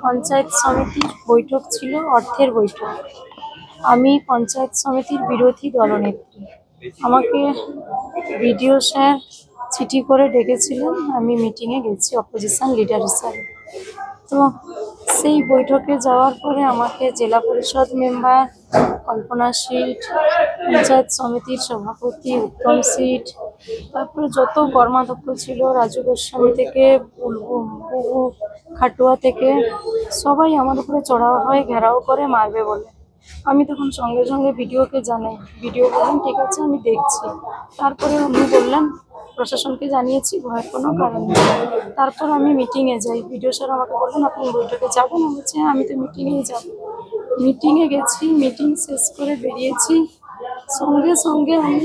पंचायत समितिर बैठक छिलो अर्थेर बैठक। आमी पंचायत समितिर बिरोधी दलनेत्री। आमाके ভিডিও স্যার চিঠি করে ডেকেছিলেন, আমি মিটিংয়ে গেছি অপোজিশন লিডার হিসাবে। তো সেই বৈঠকে যাওয়ার পরে আমাকে জেলা পরিষদ মেম্বার কল্পনা সিট, পঞ্চায়েত সমিতির সভাপতি উত্তম সিট, তারপরে যত কর্মাধ্যক্ষ ছিল রাজু গোস্বামী থেকে বুবু খাটুয়া থেকে সবাই আমার উপরে চড়াও হয়, ঘেরাও করে মারবে বলে। আমি তখন সঙ্গে সঙ্গে ভিডিওকে জানাই। ভিডিও বললেন ঠিক আছে আমি দেখছি। তারপরে উনি বললেন প্রশাসনকে জানিয়েছি, ভয়ের কোনো কারণ নেই। তারপর আমি মিটিংয়ে যাই। ভিডিও স্যার আমাকে বললেন আপনি বৈঠকে যাবেন। আমি বলছি আমি তো মিটিংয়েই যাব। মিটিংয়ে গেছি, মিটিং শেষ করে বেরিয়েছি। সঙ্গে সঙ্গে আমি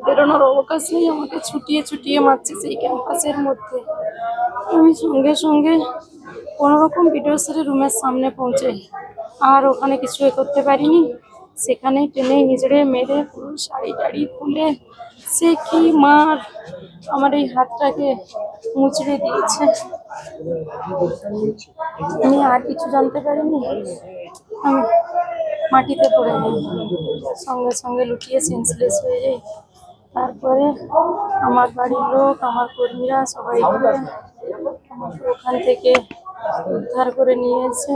বেরোনোর অবকাশ নেই, আমাকে ছুটিয়ে ছুটিয়ে মারছে সেই ক্যাম্পাসের মধ্যে। আমি সঙ্গে সঙ্গে কোনোরকম ভিডিও স্যারের রুমের সামনে পৌঁছাই। আর ওখানে কিছু করতে পারিনি, সেখানেই টেনে হিজড়ে মেরে পুরো শাড়ি টাড়ি খুলে সে কি মার আমার এই হাতটাকে মুচড়ে দিয়েছে। আমি আর কিছু জানতে পারিনি, আমি মাটিতে পড়ে যাই, সঙ্গে সঙ্গে লুটিয়ে সেন্সলেস হয়ে যাই। তারপরে আমার বাড়ির লোক, আমার কর্মীরা সবাই মিলে আমাকে ওখান থেকে উদ্ধার করে নিয়ে এসে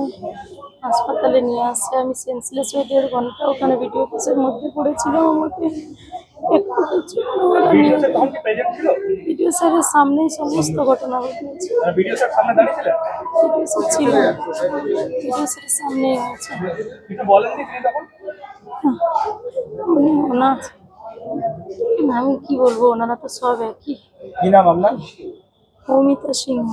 হাসপাতালে নিয়ে আসছে। আমি সেন্সলেস হয়ে 1.5 ঘন্টা ওখানে ভিডিও অফিসের মধ্যে পড়েছিলাম। আমাকে ভিডিও স্যারের সামনেই সমস্ত ঘটনা ঘটেছে। ভিডিও স্যার ছিল, ভিডিও স্যারের সামনেই হয়েছে। আমি কি বলবো, ওনারা তো সব একই। মৌমিতা সিংহ।